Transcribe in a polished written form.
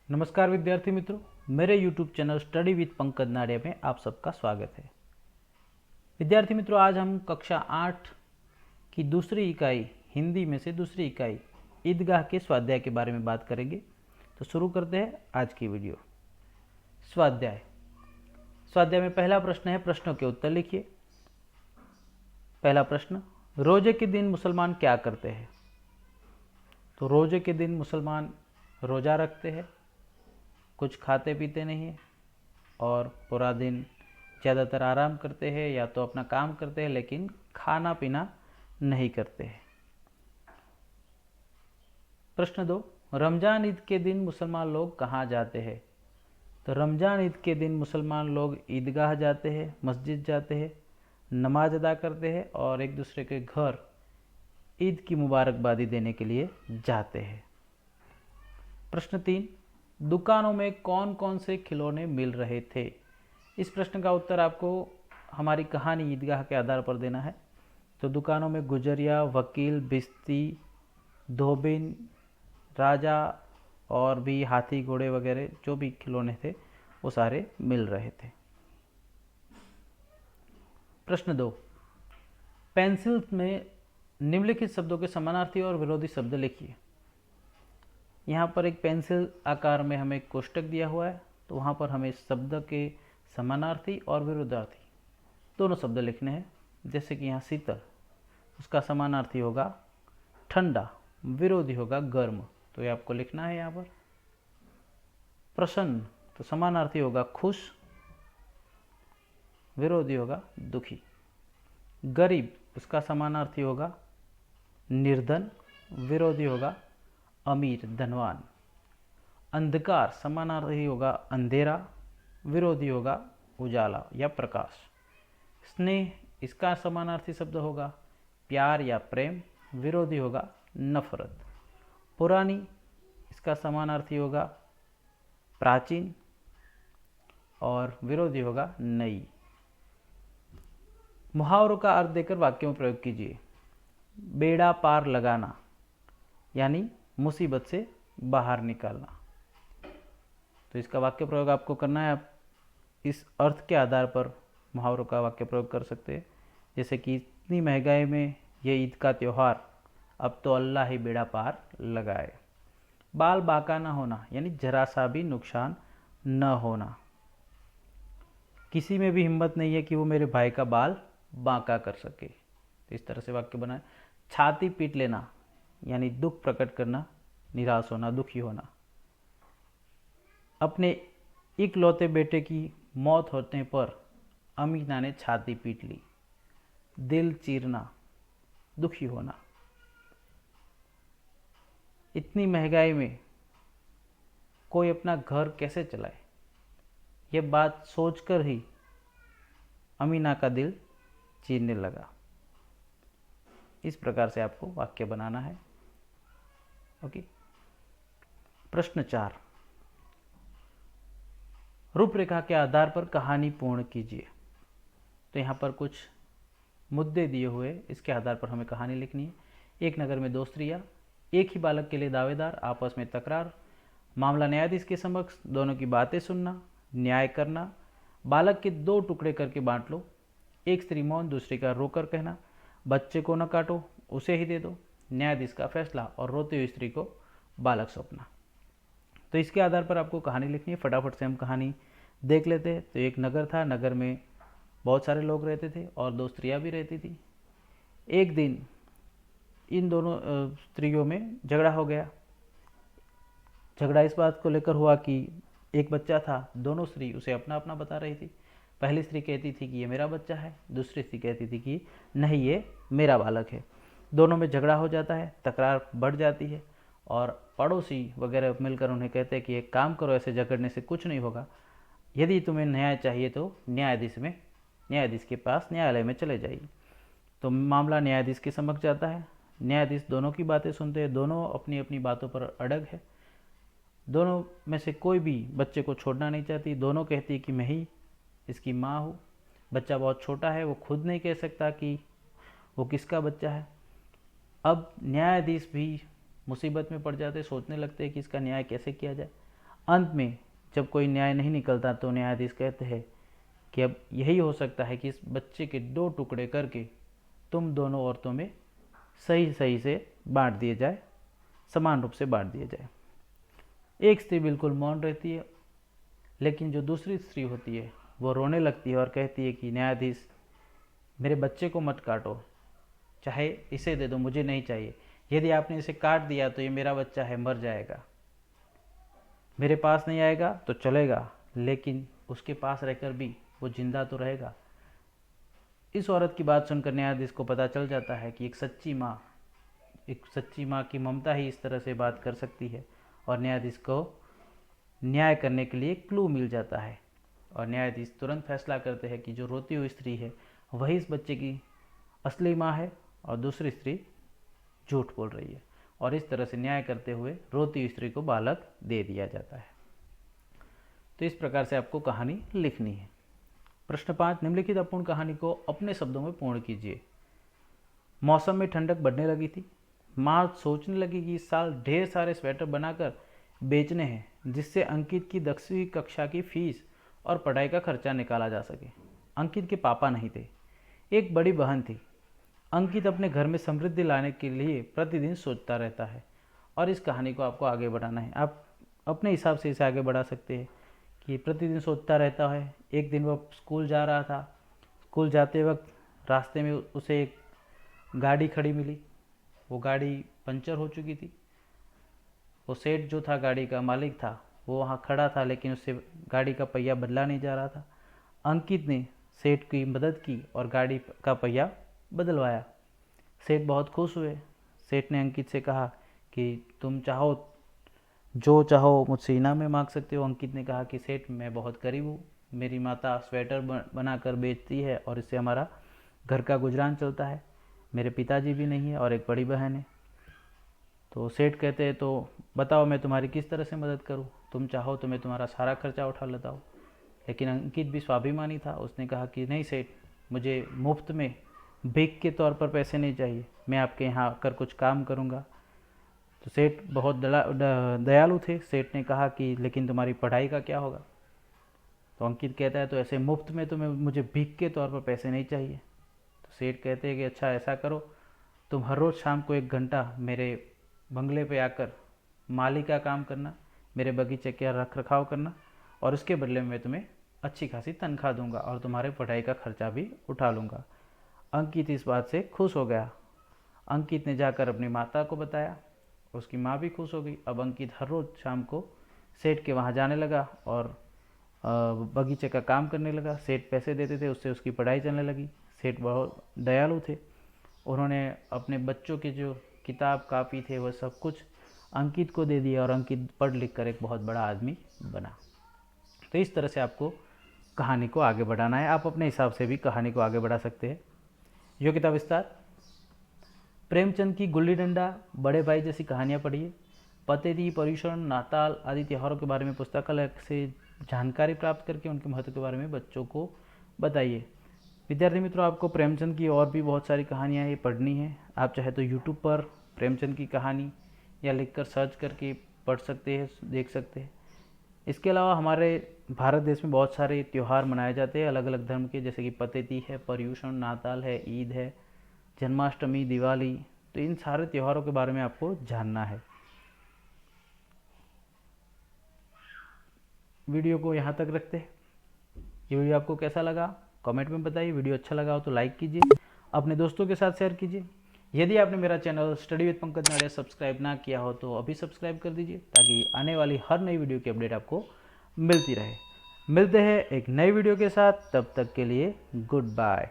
नमस्कार विद्यार्थी मित्रों, मेरे YouTube channel study with Pankaj Nade में आप सबका स्वागत है। विद्यार्थी मित्रों, आज हम कक्षा 8 की दूसरी इकाई हिंदी में से दूसरी इकाई ईदगाह के स्वाध्याय के बारे में बात करेंगे। तो शुरू करते हैं आज की वीडियो। स्वाध्याय में पहला प्रश्न है, प्रश्नों के उत्तर लिखिए। पहला प्रश्न, रोजे के दिन मुसलमान क्या करते हैं? तो रोजे के दिन मुसलमान रोज़ा रखते हैं, कुछ खाते पीते नहीं है और पूरा दिन ज़्यादातर आराम करते हैं या तो अपना काम करते हैं, लेकिन खाना पीना नहीं करते हैं। प्रश्न 2, रमज़ान ईद के दिन मुसलमान लोग कहाँ जाते हैं? तो रमज़ान ईद के दिन मुसलमान लोग ईदगाह जाते हैं, मस्जिद जाते हैं, नमाज अदा करते हैं और एक दूसरे के घर ईद की मुबारकबादी देने के लिए जाते हैं। प्रश्न 3, दुकानों में कौन कौन से खिलौने मिल रहे थे? इस प्रश्न का उत्तर आपको हमारी कहानी ईदगाह के आधार पर देना है। तो दुकानों में गुजरिया, वकील, बिस्ती, धोबिन, राजा और भी हाथी घोड़े वगैरह जो भी खिलौने थे वो सारे मिल रहे थे। प्रश्न 2, पेंसिल में निम्नलिखित शब्दों के समानार्थी और विरोधी शब्द लिखिए। यहाँ पर एक पेंसिल आकार में हमें एक कोष्टक दिया हुआ है, तो वहाँ पर हमें शब्द के समानार्थी और विरुद्धार्थी दोनों शब्द लिखने हैं। जैसे कि यहाँ शीतल, उसका समानार्थी होगा ठंडा, विरोधी होगा गर्म, तो ये आपको लिखना है यहाँ पर। प्रसन्न, तो समानार्थी होगा खुश, विरोधी होगा दुखी। गरीब, उसका समानार्थी होगा निर्धन, विरोधी होगा अमीर, धनवान। अंधकार, समानार्थी होगा अंधेरा, विरोधी होगा उजाला या प्रकाश। स्नेह, इसका समानार्थी शब्द होगा प्यार या प्रेम, विरोधी होगा नफरत। पुरानी, इसका समानार्थी होगा प्राचीन और विरोधी होगा नई। मुहावरों का अर्थ देकर वाक्यों में प्रयोग कीजिए। बेड़ा पार लगाना यानी मुसीबत से बाहर निकालना। तो इसका वाक्य प्रयोग आपको करना है। आप इस अर्थ के आधार पर मुहावरों का वाक्य प्रयोग कर सकते हैं। जैसे कि इतनी महंगाई में ये ईद का त्यौहार, अब तो अल्लाह ही बेड़ा पार लगाए। बाल बांका न होना यानी जरा सा भी नुकसान न होना। किसी में भी हिम्मत नहीं है कि वो मेरे भाई का बाल बांका कर सके। तो इस तरह से वाक्य बनाए। छाती पीट लेना यानी दुख प्रकट करना, निराश होना, दुखी होना। अपने इकलौते बेटे की मौत होने पर अमीना ने छाती पीट ली। दिल चीरना, दुखी होना। इतनी महंगाई में कोई अपना घर कैसे चलाए, ये बात सोचकर ही अमीना का दिल चीरने लगा। इस प्रकार से आपको वाक्य बनाना है। ओके। प्रश्न 4, रूपरेखा के आधार पर कहानी पूर्ण कीजिए। तो यहाँ पर कुछ मुद्दे दिए हुए, इसके आधार पर हमें कहानी लिखनी है। एक नगर में दो स्त्रियाँ, एक ही बालक के लिए दावेदार, आपस में तकरार, मामला न्यायाधीश के समक्ष, दोनों की बातें सुनना, न्याय करना, बालक के दो टुकड़े करके बांट लो, एक स्त्री मौन, दूसरी का रोकर कहना, बच्चे को न काटो, उसे ही दे दो, न्यायाधीश का फैसला और रोती हुई स्त्री को बालक सौंपना। तो इसके आधार पर आपको कहानी लिखनी है। फटाफट से हम कहानी देख लेते हैं। तो एक नगर था, नगर में बहुत सारे लोग रहते थे और दो स्त्रियां भी रहती थी। एक दिन इन दोनों स्त्रियों में झगड़ा हो गया। झगड़ा इस बात को लेकर हुआ कि एक बच्चा था, दोनों स्त्री उसे अपना अपना बता रही थी। पहली स्त्री कहती थी कि ये मेरा बच्चा है, दूसरी स्त्री कहती थी कि नहीं, ये मेरा बालक है। दोनों में झगड़ा हो जाता है, तकरार बढ़ जाती है और पड़ोसी वगैरह मिलकर उन्हें कहते हैं कि एक काम करो, ऐसे झगड़ने से कुछ नहीं होगा, यदि तुम्हें न्याय चाहिए तो न्यायाधीश के पास न्यायालय में चले जाइए। तो मामला न्यायाधीश के समक्ष जाता है। न्यायाधीश दोनों की बातें सुनते हैं, दोनों अपनी अपनी बातों पर अड़ग है। दोनों में से कोई भी बच्चे को छोड़ना नहीं चाहती। दोनों कहती है कि मैं ही इसकी माँ हूँ। बच्चा बहुत छोटा है, वो खुद नहीं कह सकता कि वो किसका बच्चा है। अब न्यायाधीश भी मुसीबत में पड़ जाते, सोचने लगते हैं कि इसका न्याय कैसे किया जाए। अंत में जब कोई न्याय नहीं निकलता तो न्यायाधीश कहते हैं कि अब यही हो सकता है कि इस बच्चे के 2 टुकड़े करके तुम दोनों औरतों में सही सही से बांट दिए जाए, समान रूप से बांट दिए जाए। एक स्त्री बिल्कुल मौन रहती है, लेकिन जो दूसरी स्त्री होती है वो रोने लगती है और कहती है कि न्यायाधीश, मेरे बच्चे को मत काटो, चाहे इसे दे दो, मुझे नहीं चाहिए। यदि आपने इसे काट दिया तो ये मेरा बच्चा है, मर जाएगा, मेरे पास नहीं आएगा तो चलेगा, लेकिन उसके पास रहकर भी वो जिंदा तो रहेगा। इस औरत की बात सुनकर न्यायाधीश को पता चल जाता है कि एक सच्ची माँ की ममता ही इस तरह से बात कर सकती है, और न्यायाधीश को न्याय करने के लिए क्लू मिल जाता है। और न्यायाधीश तुरंत फैसला करते हैं कि जो रोती हुई स्त्री है वही इस बच्चे की असली माँ है और दूसरी स्त्री झूठ बोल रही है, और इस तरह से न्याय करते हुए रोती हुई स्त्री को बालक दे दिया जाता है। तो इस प्रकार से आपको कहानी लिखनी है। प्रश्न 5, निम्नलिखित अपूर्ण कहानी को अपने शब्दों में पूर्ण कीजिए। मौसम में ठंडक बढ़ने लगी थी। माँ सोचने लगी कि इस साल ढेर सारे स्वेटर बनाकर बेचने हैं, जिससे अंकित की 10वीं कक्षा की फीस और पढ़ाई का खर्चा निकाला जा सके। अंकित के पापा नहीं थे, एक बड़ी बहन थी। अंकित अपने घर में समृद्धि लाने के लिए प्रतिदिन सोचता रहता है, और इस कहानी को आपको आगे बढ़ाना है। आप अपने हिसाब से इसे आगे बढ़ा सकते हैं कि प्रतिदिन सोचता रहता है। एक दिन वह स्कूल जा रहा था। स्कूल जाते वक्त रास्ते में उसे एक गाड़ी खड़ी मिली। वो गाड़ी पंचर हो चुकी थी। वो सेठ जो था, गाड़ी का मालिक था, वो वहाँ खड़ा था, लेकिन उससे गाड़ी का पहिया बदला नहीं जा रहा था। अंकित ने सेठ की मदद की और गाड़ी का पहिया बदलवाया। सेठ बहुत खुश हुए। सेठ ने अंकित से कहा कि तुम चाहो, जो चाहो मुझसे इनाम में मांग सकते हो। अंकित ने कहा कि सेठ, मैं बहुत गरीब हूँ, मेरी माता स्वेटर बनाकर बेचती है और इससे हमारा घर का गुजरान चलता है। मेरे पिताजी भी नहीं है और एक बड़ी बहन है। तो सेठ कहते हैं, तो बताओ मैं तुम्हारी किस तरह से मदद करूं? तुम चाहो तो मैं तुम्हारा सारा खर्चा उठा लेता हूँ। लेकिन अंकित भी स्वाभिमानी था। उसने कहा कि नहीं सेठ, मुझे मुफ्त में भीख के तौर पर पैसे नहीं चाहिए, मैं आपके यहाँ आकर कुछ काम करूँगा। तो सेठ बहुत दयालु थे। सेठ ने कहा कि लेकिन तुम्हारी पढ़ाई का क्या होगा? तो अंकित कहता है, तो ऐसे मुफ्त में तो मुझे भीख के तौर पर पैसे नहीं चाहिए। तो सेठ कहते हैं कि अच्छा ऐसा करो, तुम हर रोज़ शाम को 1 घंटा मेरे बंगले पे आकर माली का काम करना, मेरे बगीचे का रख रखाव करना, और उसके बदले में मैं तुम्हें अच्छी खासी तनख्वाह दूंगा और तुम्हारे पढ़ाई का खर्चा भी उठा लूँगा। अंकित इस बात से खुश हो गया। अंकित ने जाकर अपनी माता को बताया, उसकी माँ भी खुश हो गई। अब अंकित हर रोज़ शाम को सेठ के वहाँ जाने लगा और बगीचे का काम करने लगा। सेठ पैसे देते थे, उससे उसकी पढ़ाई चलने लगी। सेठ बहुत दयालु थे। उन्होंने अपने बच्चों के जो किताब कापी थे वह सब कुछ अंकित को दे दिया और अंकित पढ़ लिख कर एक बहुत बड़ा आदमी बना। तो इस तरह से आपको कहानी को आगे बढ़ाना है। आप अपने हिसाब से भी कहानी को आगे बढ़ा सकते हैं। योग्यता विस्तार। प्रेमचंद की गुल्ली डंडा, बड़े भाई जैसी कहानियाँ पढ़िए। पतेती, पर्युषण, नाताल आदि त्योहारों के बारे में पुस्तकालय से जानकारी प्राप्त करके उनके महत्व के बारे में बच्चों को बताइए। विद्यार्थी मित्रों, आपको प्रेमचंद की और भी बहुत सारी कहानियाँ ये पढ़नी है। आप चाहे तो यूट्यूब पर प्रेमचंद की कहानी या लिखकर सर्च करके पढ़ सकते हैं, देख सकते हैं। इसके अलावा हमारे भारत देश में बहुत सारे त्यौहार मनाए जाते हैं अलग अलग धर्म के, जैसे कि पतेती है, पर्युषण, नाताल है, ईद है, जन्माष्टमी, दिवाली। तो इन सारे त्योहारों के बारे में आपको जानना है। वीडियो को यहाँ तक रखते हैं। ये वीडियो आपको कैसा लगा कमेंट में बताइए। वीडियो अच्छा लगा हो तो लाइक कीजिए, अपने दोस्तों के साथ शेयर कीजिए। यदि आपने मेरा channel study with Pankaj Nadia subscribe ना किया हो तो अभी सब्सक्राइब कर दीजिए, ताकि आने वाली हर नई वीडियो की अपडेट आपको मिलती रहे। मिलते हैं एक नई वीडियो के साथ, तब तक के लिए गुड बाय।